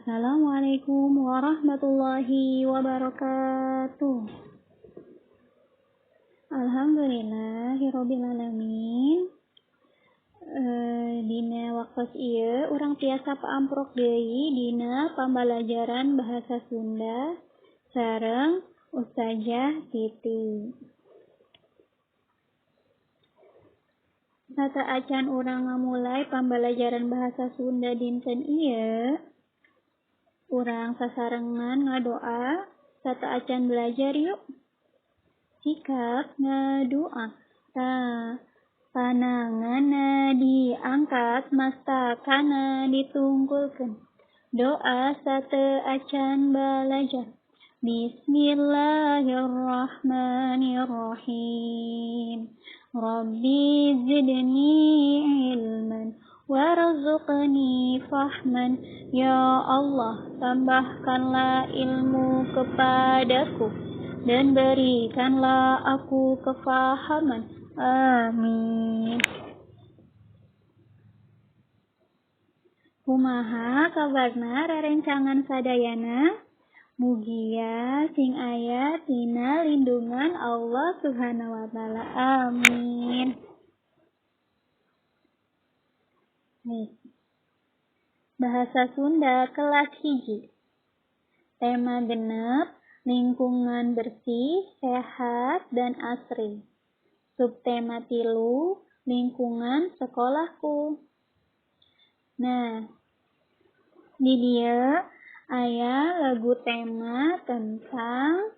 Assalamualaikum warahmatullahi wabarakatuh. Alhamdulillahirobbilalamin. Dina waktos ieu urang tiasa paamprok deui dina pambalajaran bahasa Sunda sareng Ustazah Titi. Sata acan urang ngamulai pambalajaran bahasa Sunda dinten ieu, urang sasarengan ngadoa, sata acan belajar yuk. Sikap ngadoa. Pananganna diangkat, mastakana ditungkulkeun. Doa sate acan balajar. Bismillahirrahmanirrahim. Rabbi zidni ilman warzuqni fahman. Ya Allah, tambahkanlah ilmu kepadaku dan berikanlah aku kefahaman. Amin. Kumaha kabarna rerencangan sadayana? Mugia sing aya tina lindungan Allah Subhanahu wa taala. Amin. Bahasa Sunda kelas 1. Tema genep, lingkungan bersih, sehat, dan asri. Subtema 3, lingkungan sekolahku. Nah, di dia aya lagu tema tentang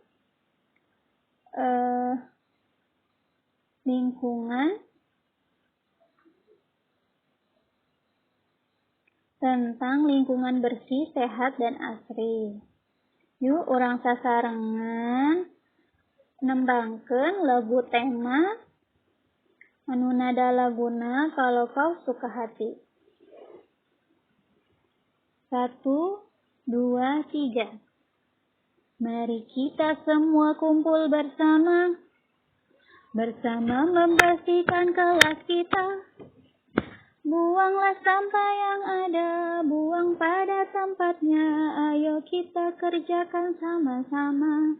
lingkungan bersih, sehat, dan asri. Yuk urang sasarengan nembangkeun lagu tema anu nada laguna Kalau Kau Suka Hati. 1, 2, 3. Mari kita semua kumpul bersama membersihkan kelas kita. Buanglah sampah yang ada, buang pada tempatnya. Ayo kita kerjakan sama-sama.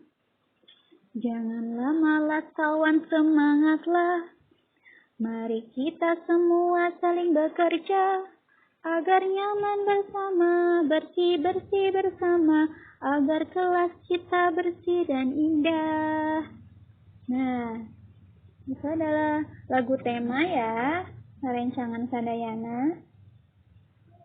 Janganlah malas kawan, semangatlah. Mari kita semua saling bekerja agar nyaman bersama, bersih-bersih bersama, agar kelas kita bersih dan indah. Nah, itu adalah lagu tema ya, rerencangan sadayana.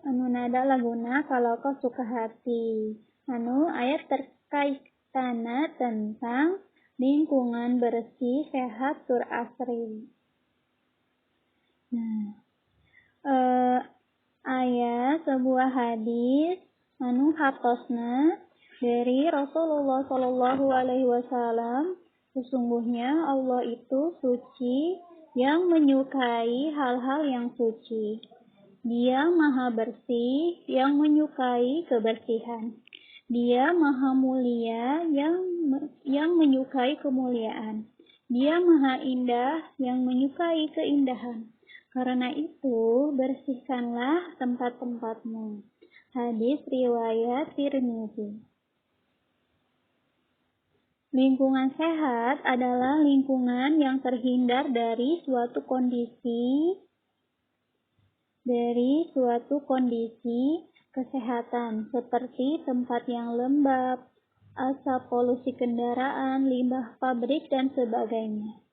Anu nada laguna Kalau Kau Suka Hati. Anu ayat terkaitana tentang lingkungan bersih, sehat, tur asri. Nah, aya sebuah hadis anu hartosna dari Rasulullah Shallallahu Alaihi Wasallam. Sesungguhnya Allah itu suci yang menyukai hal-hal yang suci. Dia maha bersih yang menyukai kebersihan. Dia maha mulia yang menyukai kemuliaan. Dia maha indah yang menyukai keindahan. Karena itu, bersihkanlah tempat-tempatmu. Hadis riwayat Tirmizi. Lingkungan sehat adalah lingkungan yang terhindar dari suatu kondisi kesehatan seperti tempat yang lembab, asap polusi kendaraan, limbah pabrik, dan sebagainya.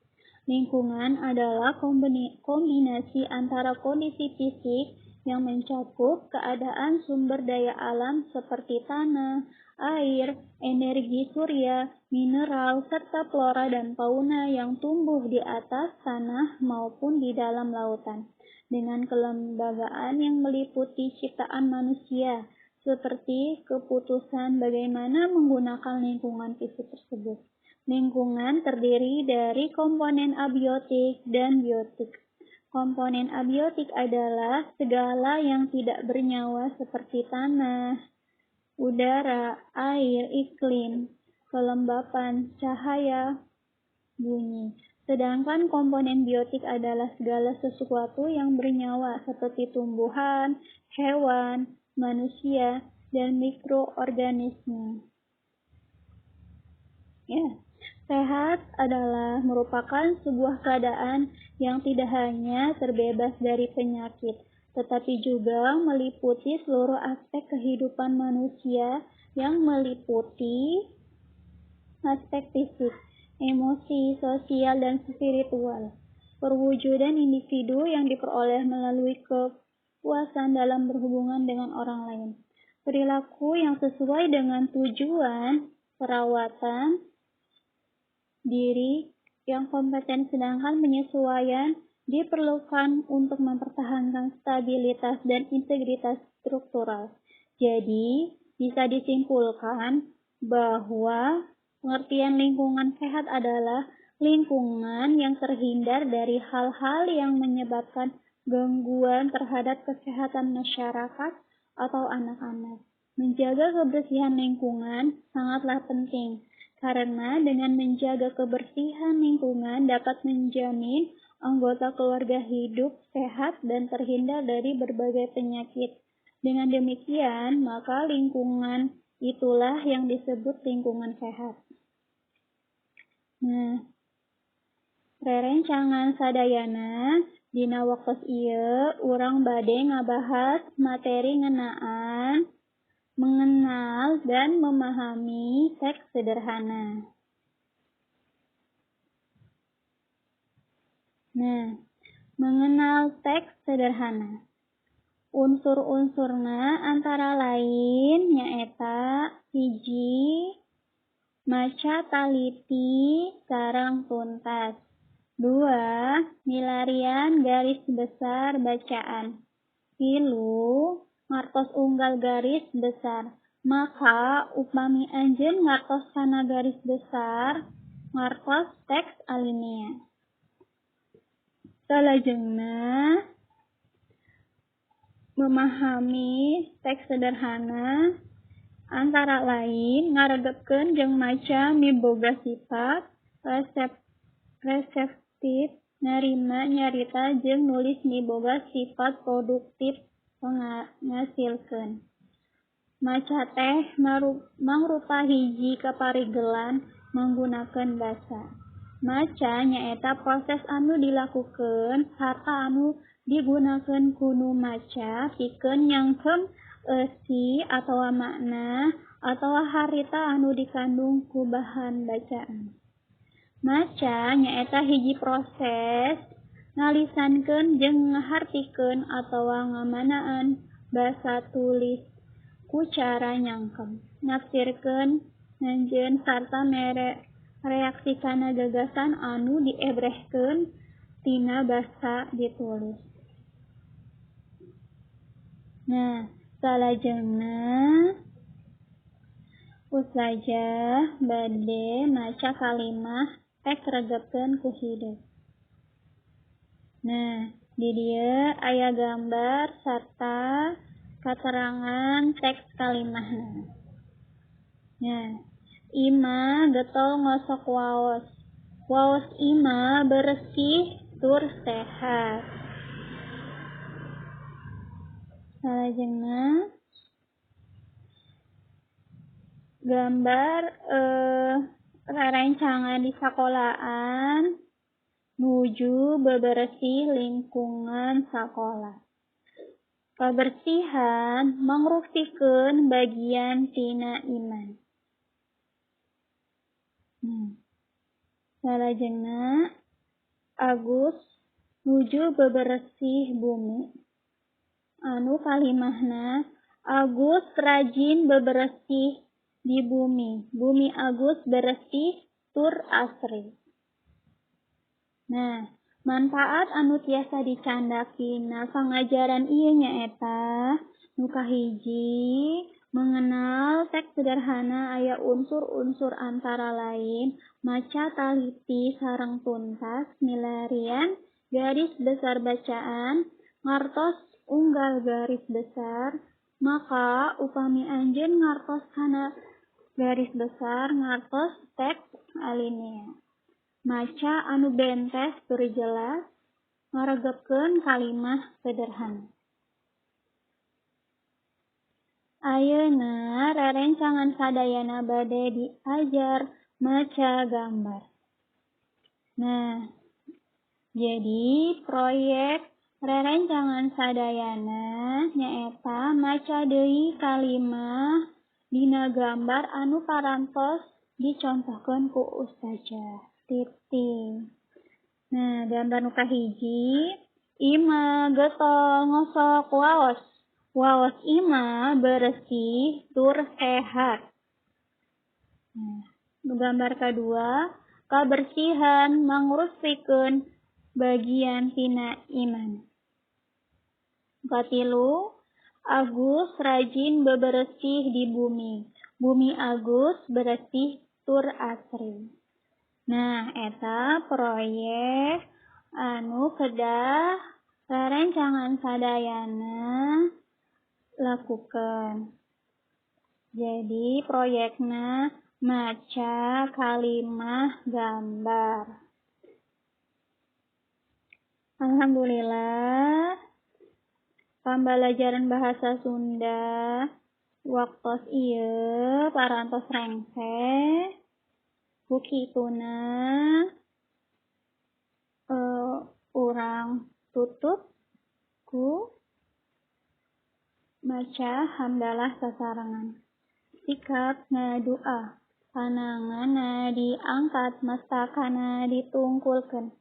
Lingkungan adalah kombinasi antara kondisi fisik yang mencakup keadaan sumber daya alam seperti tanah, air, energi surya, mineral, serta flora dan fauna yang tumbuh di atas tanah maupun di dalam lautan, dengan kelembagaan yang meliputi ciptaan manusia, seperti keputusan bagaimana menggunakan lingkungan fisik tersebut. Lingkungan terdiri dari komponen abiotik dan biotik. Komponen abiotik adalah segala yang tidak bernyawa seperti tanah, udara, air, iklim, kelembapan, cahaya, bunyi. Sedangkan komponen biotik adalah segala sesuatu yang bernyawa seperti tumbuhan, hewan, manusia, dan mikroorganisme. Ya, sehat adalah merupakan sebuah keadaan yang tidak hanya terbebas dari penyakit, tetapi juga meliputi seluruh aspek kehidupan manusia yang meliputi aspek fisik, emosi, sosial, dan spiritual. Perwujudan individu yang diperoleh melalui kepuasan dalam berhubungan dengan orang lain. Perilaku yang sesuai dengan tujuan perawatan diri yang kompeten, sedangkan penyesuaian diperlukan untuk mempertahankan stabilitas dan integritas struktural. Jadi, bisa disimpulkan bahwa pengertian lingkungan sehat adalah lingkungan yang terhindar dari hal-hal yang menyebabkan gangguan terhadap kesehatan masyarakat atau anak-anak. Menjaga kebersihan lingkungan sangatlah penting, karena dengan menjaga kebersihan lingkungan dapat menjamin anggota keluarga hidup sehat dan terhindar dari berbagai penyakit. Dengan demikian, maka lingkungan itulah yang disebut lingkungan sehat. Nah, rerencangan sadayana dina waktos ieu urang bade ngabahas materi ngenaan mengenal dan memahami teks sederhana. Nah, mengenal teks sederhana. Unsur-unsurna antara lain nyaeta hiji, maca taliti sareng tuntas. 2. Milarian garis besar bacaan. 3. Ngartos unggal garis besar. Maka upami anjeun ngartos kana garis besar, ngartos teks alinea. Salajengna memahami teks sederhana antara lain ngaregepkeun jeung maca miboga sifat reseptif, narima nyarita jeung nulis miboga sifat produktif ngasilkeun. Maca teh mangrupa hiji kaparigelan menggunakeun basa. Maca nyaeta proses anu dilakukeun sarta anu digunakeun kunu maca pikeun nyangkeun eusi atawa makna atawa harita anu dikandung ku bahan bacaan. Maca nyaeta hiji proses ngalisankeun jeung ngahartikeun atawa ngamanaan basa tulis ku cara nyangkem, nafsirkeun, nanjeun sarta reaksi kana gagasan anu diebrehkeun tina basa ditulis. Nah, salajengna usajah bade maca kalimah teks regepkeun ku hideuk. Nah, di dieu aya gambar sarta katerangan teks kalimahna. Nah, Ima getol ngosok waos. Waos Ima bersih tur sehat. Salajengna gambar rerencangan di sakolahan nuju bebersih lingkungan sakola. Kebersihan mangrupikeun bagian tina iman. Salajengna Agus nuju bebersih bumi. Anu kalimahna Agus rajin bebersih di bumi. Bumi Agus bersih tur asri. Nah, manfaat anu tiasa dicandaki na pangajaran ieu nyaeta nu kahiji mengenal teks sederhana aya unsur-unsur antara lain maca taliti sareng tuntas, milarian garis besar bacaan, ngartos unggal garis besar, maka upami anjeun ngartos kana garis besar ngartos teks alinea. Maca anu bentes berjelas, ngaregepkeun kalimah sederhana. Ayeuna rerencangan sadayana bade diajar maca gambar. Nah, jadi proyek rerencangan sadayana nyaeta maca deui kalimah dina gambar anu parantos dicontohkeun ku Ustazah Titi. Nah, gambar nu kahiji, ima getol ngosok waos. Waos ima bersih tur sehat. Nah, gambar kedua, kebersihan mangruspikeun bagian tina iman. Katilu, Agus rajin bebersih di bumi. Bumi Agus bersih tur asri. Nah, eta proyek anu kedah rerencangan sadayana lakukan. Jadi proyekna maca kalimah gambar. Alhamdulillah pembelajaran bahasa Sunda waktos ieu parantos rengse kukituna urang tutup ku maca hamdalah sasarengan. Sikap ngadoa, pananganna diangkat, mastakana ditungkulkeun.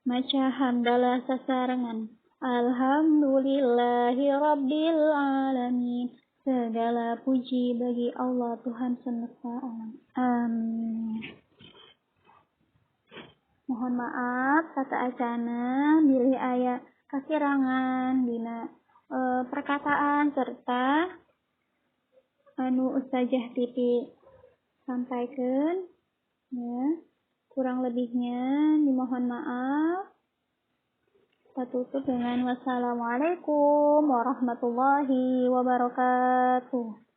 Maca hamdalah sasarengan. Alhamdulillahi Rabbil Alamin. Segala puji bagi Allah Tuhan semesta alam. Amin. Mohon maaf kata acana bilih aya kakirangan dina perkataan serta anu Ustazah Titi sampaikan, ya, kurang lebihnya dimohon maaf. Kita tutup dengan wassalamualaikum warahmatullahi wabarakatuh.